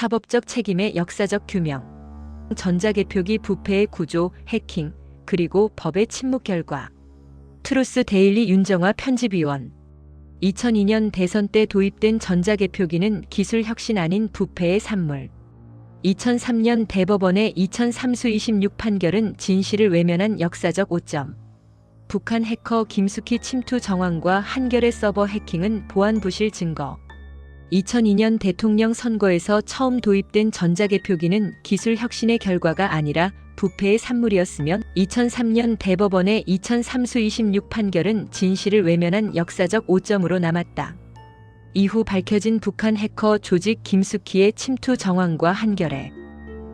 사법적 책임의 역사적 규명, 전자개표기 부패의 구조, 해킹, 그리고 법의 침묵 결과. 트루스 데일리 윤정화 편집위원. 2002년 대선 때 도입된 전자개표기는 기술 혁신 아닌 부패의 산물. 2003년 대법원의 2003수 26 판결은 진실을 외면한 역사적 오점. 북한 해커 김숙희 침투 정황과 한겨레 서버 해킹은 보안 부실 증거. 2002년 대통령 선거에서 처음 도입된 전자개표기는 기술 혁신의 결과가 아니라 부패의 산물이었으면 2003년 대법원의 2003수 26 판결은 진실을 외면한 역사적 오점으로 남았다. 이후 밝혀진 북한 해커 조직 김숙희의 침투 정황과 한겨레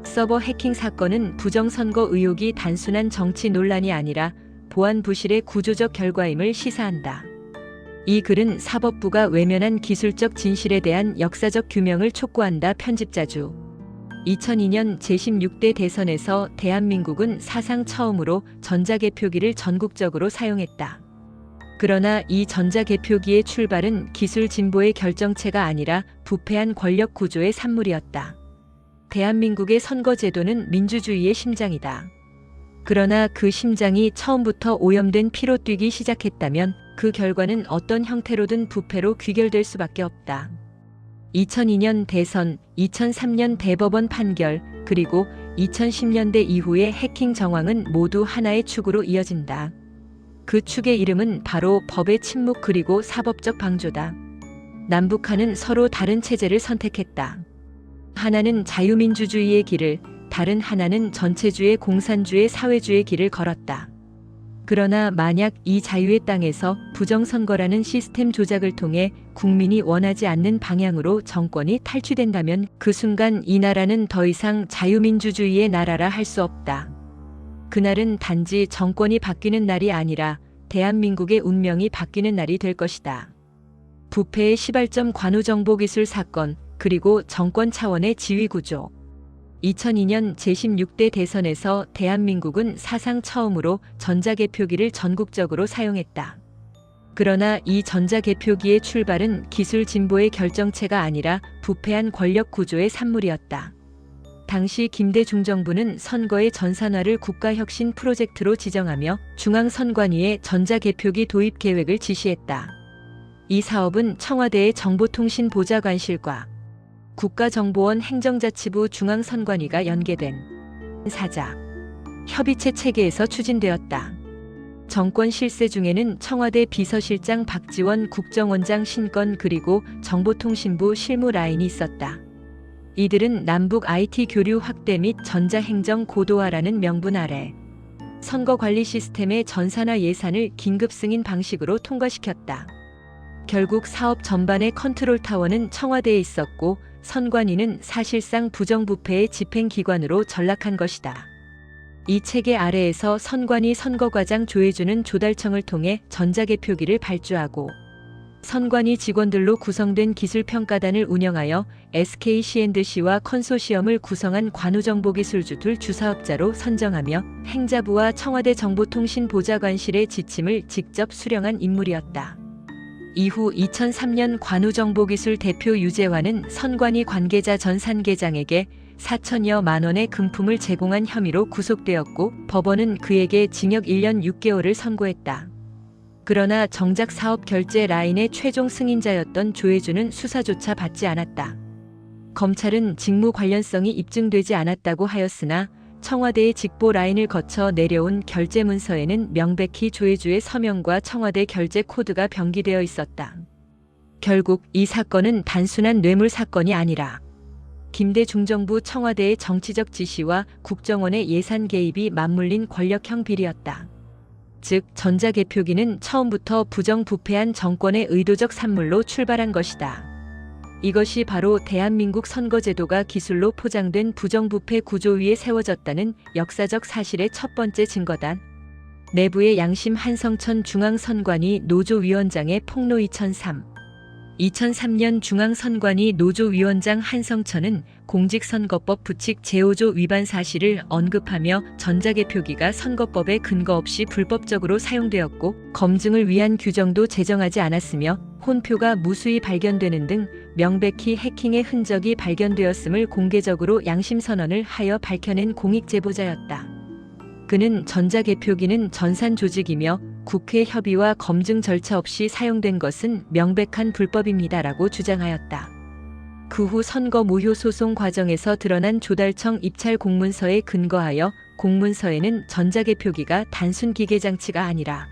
서버 해킹 사건은 부정선거 의혹이 단순한 정치 논란이 아니라 보안 부실의 구조적 결과임을 시사한다. 이 글은 사법부가 외면한 기술적 진실에 대한 역사적 규명을 촉구한다. 편집자주. 2002년 제16대 대선에서 대한민국은 사상 처음으로 전자개표기를 전국적으로 사용했다. 그러나 이 전자개표기의 출발은 기술 진보의 결정체가 아니라 부패한 권력 구조의 산물이었다. 대한민국의 선거제도는 민주주의의 심장이다. 그러나 그 심장이 처음부터 오염된 피로 뛰기 시작했다면 그 결과는 어떤 형태로든 부패로 귀결될 수밖에 없다. 2002년 대선, 2003년 대법원 판결, 그리고 2010년대 이후의 해킹 정황은 모두 하나의 축으로 이어진다. 그 축의 이름은 바로 법의 침묵 그리고 사법적 방조다. 남북한은 서로 다른 체제를 선택했다. 하나는 자유민주주의의 길을, 다른 하나는 전체주의 공산주의 사회주의 길을 걸었다. 그러나 만약 이 자유의 땅에서 부정선거라는 시스템 조작을 통해 국민이 원하지 않는 방향으로 정권이 탈취된다면 그 순간 이 나라는 더 이상 자유민주주의의 나라라 할 수 없다. 그날은 단지 정권이 바뀌는 날이 아니라 대한민국의 운명이 바뀌는 날이 될 것이다. 부패의 시발점 관우정보기술 사건, 그리고 정권 차원의 지위구조. 2002년 제16대 대선에서 대한민국은 사상 처음으로 전자개표기를 전국적으로 사용했다. 그러나 이 전자개표기의 출발은 기술 진보의 결정체가 아니라 부패한 권력 구조의 산물이었다. 당시 김대 중정부는 선거의 전산화를 국가혁신 프로젝트로 지정하며 중앙선관위에 전자개표기 도입 계획을 지시했다. 이 사업은 청와대의 정보통신보좌관실과 국가정보원 행정자치부 중앙선관위가 연계된 사자 협의체 체계에서 추진되었다. 정권 실세 중에는 청와대 비서실장 박지원 국정원장 신건 그리고 정보통신부 실무 라인이 있었다. 이들은 남북 IT 교류 확대 및 전자행정 고도화라는 명분 아래 선거관리 시스템의 전산화 예산을 긴급 승인 방식으로 통과시켰다. 결국 사업 전반의 컨트롤 타워는 청와대에 있었고 선관위는 사실상 부정부패의 집행기관으로 전락한 것이다. 이 체계 아래에서 선관위 선거과장 조혜주는 조달청을 통해 전자개표기를 발주하고 선관위 직원들로 구성된 기술평가단을 운영하여 SKC&C와 컨소시엄을 구성한 관우정보기술주 둘 주사업자로 선정하며 행자부와 청와대 정보통신보좌관실의 지침을 직접 수령한 인물이었다. 이후 2003년 관우정보기술 대표 유재환은 선관위 관계자 전산계장에게 4천여만 원의 금품을 제공한 혐의로 구속되었고 법원은 그에게 징역 1년 6개월을 선고했다. 그러나 정작 사업 결제 라인의 최종 승인자였던 조혜주는 수사조차 받지 않았다. 검찰은 직무 관련성이 입증되지 않았다고 하였으나 청와대의 직보 라인을 거쳐 내려온 결제 문서에는 명백히 조혜주의 서명과 청와대 결제 코드가 병기되어 있었다. 결국 이 사건은 단순한 뇌물 사건이 아니라 김대 중정부 청와대의 정치적 지시와 국정원의 예산 개입이 맞물린 권력형 비리였다. 즉 전자개표기는 처음부터 부정부패한 정권의 의도적 산물로 출발한 것이다. 이것이 바로 대한민국 선거제도가 기술로 포장된 부정부패 구조 위에 세워졌다는 역사적 사실의 첫 번째 증거다. 내부의 양심 한성천 중앙선관위 노조위원장의 폭로 2003년 중앙선관위 노조위원장 한성천은 공직선거법 부칙 제5조 위반 사실을 언급하며 전자개표기가 선거법에 근거 없이 불법적으로 사용되었고 검증을 위한 규정도 제정하지 않았으며 혼표가 무수히 발견되는 등 명백히 해킹의 흔적이 발견되었음을 공개적으로 양심선언을 하여 밝혀낸 공익제보자였다. 그는 전자개표기는 전산 조직이며 국회 협의와 검증 절차 없이 사용된 것은 명백한 불법입니다라고 주장하였다. 그 후 선거 무효 소송 과정에서 드러난 조달청 입찰 공문서에 근거하여 공문서에는 전자개표기가 단순 기계장치가 아니라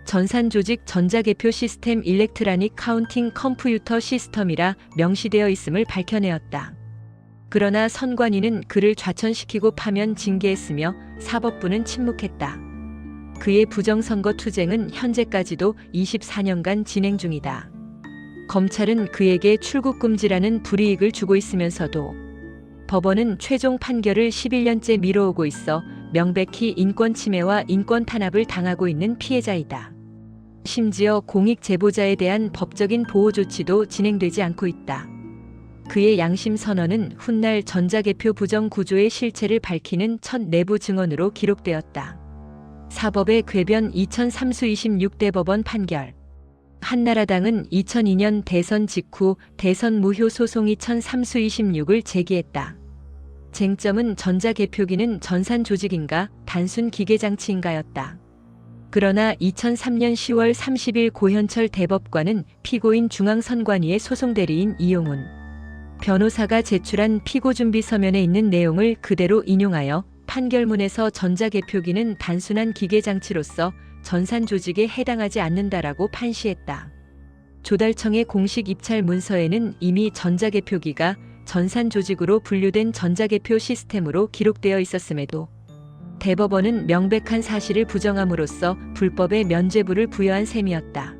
전산조직 전자개표 시스템 일렉트라닉 카운팅 컴퓨터 시스템이라 명시되어 있음을 밝혀내었다. 그러나 선관위는 그를 좌천시키고 파면 징계했으며 사법부는 침묵했다. 그의 부정선거 투쟁은 현재까지도 24년간 진행 중이다. 검찰은 그에게 출국금지라는 불이익을 주고 있으면서도 법원은 최종 판결을 11년째 미뤄오고 있어 명백히 인권 침해와 인권 탄압을 당하고 있는 피해자이다. 심지어 공익 제보자에 대한 법적인 보호 조치도 진행되지 않고 있다. 그의 양심 선언은 훗날 전자개표 부정 구조의 실체를 밝히는 첫 내부 증언으로 기록되었다. 사법의 궤변 2003수 26대 법원 판결. 한나라당은 2002년 대선 직후 대선 무효 소송 2003수 26을 제기했다. 쟁점은 전자개표기는 전산 조직인가 단순 기계장치인가였다. 그러나 2003년 10월 30일 고현철 대법관은 피고인 중앙선관위의 소송대리인 이용훈 변호사가 제출한 피고준비 서면에 있는 내용을 그대로 인용하여 판결문에서 전자개표기는 단순한 기계장치로서 전산 조직에 해당하지 않는다라고 판시했다. 조달청의 공식 입찰 문서에는 이미 전자개표기가 전산 조직으로 분류된 전자개표 시스템으로 기록되어 있었음에도 대법원은 명백한 사실을 부정함으로써 불법의 면죄부를 부여한 셈이었다.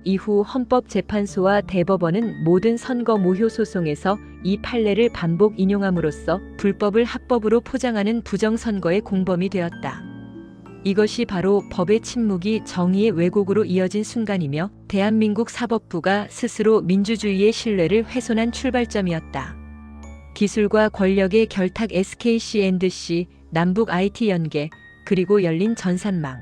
이후 헌법재판소와 대법원은 모든 선거 무효 소송에서 이 판례를 반복 인용함으로써 불법을 합법으로 포장하는 부정선거의 공범이 되었다. 이것이 바로 법의 침묵이 정의의 왜곡으로 이어진 순간이며 대한민국 사법부가 스스로 민주주의의 신뢰를 훼손한 출발점이었다. 기술과 권력의 결탁 SKC&C, 남북 IT 연계, 그리고 열린 전산망.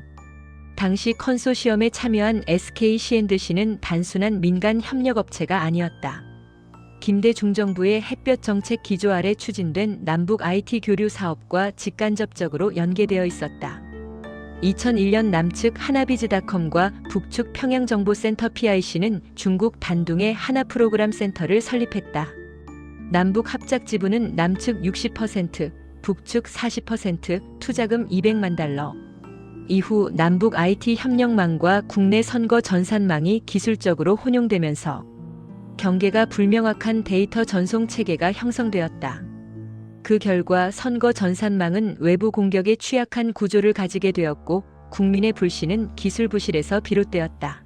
당시 컨소시엄에 참여한 SKC&C는 단순한 민간 협력업체가 아니었다. 김대 중정부의 햇볕 정책 기조 아래 추진된 남북 IT 교류 사업과 직간접적으로 연계되어 있었다. 2001년 남측 하나비즈닷컴과 북측 평양정보센터 PIC는 중국 단둥에 하나 프로그램 센터를 설립했다. 남북 합작 지분은 남측 60%, 북측 40%, 투자금 200만 달러. 이후 남북 IT 협력망과 국내 선거 전산망이 기술적으로 혼용되면서 경계가 불명확한 데이터 전송 체계가 형성되었다. 그 결과 선거 전산망은 외부 공격에 취약한 구조를 가지게 되었고 국민의 불신은 기술 부실에서 비롯되었다.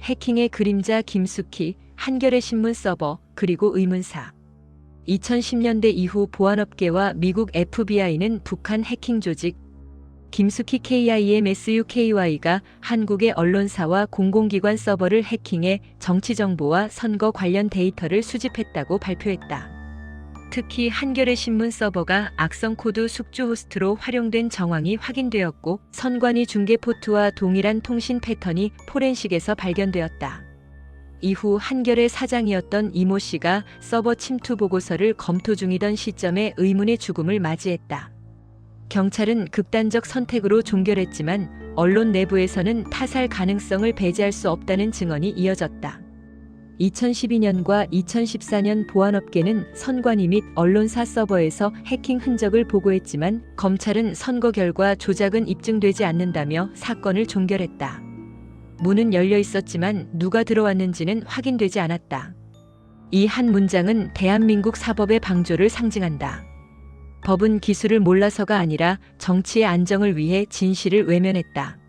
해킹의 그림자 김숙희, 한겨레 신문 서버, 그리고 의문사. 2010년대 이후 보안업계와 미국 FBI는 북한 해킹 조직 김숙희 KIMSUKY가 한국의 언론사와 공공기관 서버를 해킹해 정치 정보와 선거 관련 데이터를 수집했다고 발표했다. 특히 한겨레 신문 서버가 악성 코드 숙주 호스트로 활용된 정황이 확인되었고 선관위 중계 포트와 동일한 통신 패턴이 포렌식에서 발견되었다. 이후 한겨레 사장이었던 이모 씨가 서버 침투 보고서를 검토 중이던 시점에 의문의 죽음을 맞이했다. 경찰은 극단적 선택으로 종결했지만 언론 내부에서는 타살 가능성을 배제할 수 없다는 증언이 이어졌다. 2012년과 2014년 보안업계는 선관위 및 언론사 서버에서 해킹 흔적을 보고했지만 검찰은 선거 결과 조작은 입증되지 않는다며 사건을 종결했다. 문은 열려 있었지만 누가 들어왔는지는 확인되지 않았다. 이 한 문장은 대한민국 사법의 방조를 상징한다. 법은 기술을 몰라서가 아니라 정치의 안정을 위해 진실을 외면했다.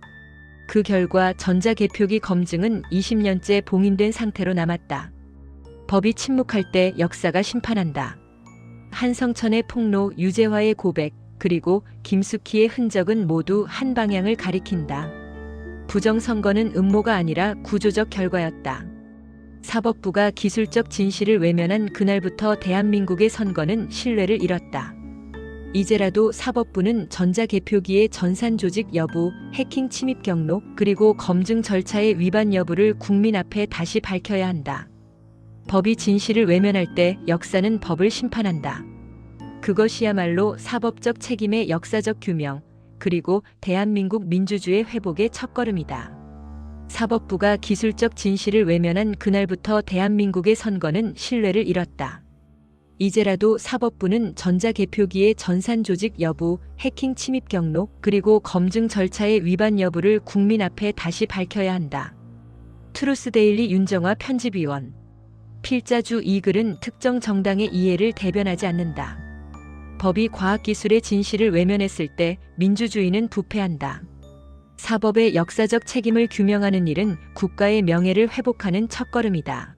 그 결과 전자개표기 검증은 20년째 봉인된 상태로 남았다. 법이 침묵할 때 역사가 심판한다. 한성천의 폭로, 유재화의 고백, 그리고 김숙희의 흔적은 모두 한 방향을 가리킨다. 부정선거는 음모가 아니라 구조적 결과였다. 사법부가 기술적 진실을 외면한 그날부터 대한민국의 선거는 신뢰를 잃었다. 이제라도 사법부는 전자개표기의 전산 조직 여부, 해킹 침입 경로, 그리고 검증 절차의 위반 여부를 국민 앞에 다시 밝혀야 한다. 법이 진실을 외면할 때 역사는 법을 심판한다. 그것이야말로 사법적 책임의 역사적 규명, 그리고 대한민국 민주주의 회복의 첫걸음이다. 사법부가 기술적 진실을 외면한 그날부터 대한민국의 선거는 신뢰를 잃었다. 이제라도 사법부는 전자개표기의 전산 조직 여부, 해킹 침입 경로, 그리고 검증 절차의 위반 여부를 국민 앞에 다시 밝혀야 한다. 트루스데일리 윤정화 편집위원. 필자주 이 글은 특정 정당의 이해를 대변하지 않는다. 법이 과학기술의 진실을 외면했을 때 민주주의는 부패한다. 사법의 역사적 책임을 규명하는 일은 국가의 명예를 회복하는 첫걸음이다.